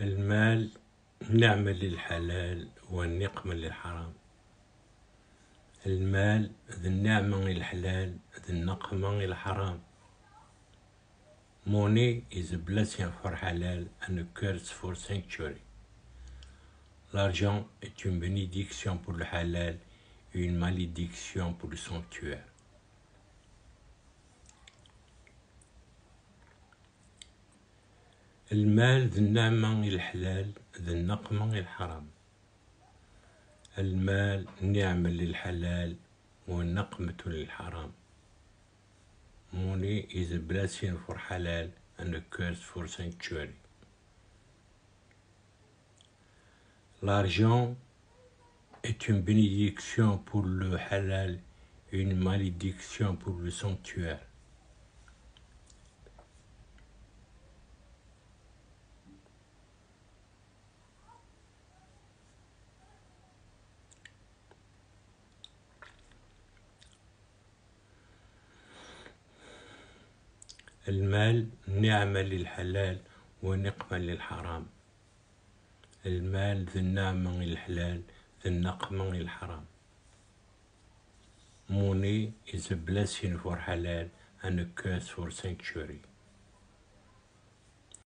المال نعمة للحلال والنقمة للحرام. المال ذي النعمة للحلال ذي النقمة للحرام. Money is a blessing for halal and a curse for sanctuary. L'argent est une bénédiction pour le halal et une malédiction pour le sanctuaire. المال ذي النعمة للحلال ذي النقمة للحرام. المال نعمة للحلال والنقمة للحرام. Money is a blessing for halal and a curse for sanctuary. L'argent est une bénédiction pour le halal et une malédiction pour le sanctuaire. المال نعمة للحلال ونقمة للحرام. المال ذي النعمة للحلال ذي النقمة للحرام. Money is a blessing for halal and a curse for sanctuary.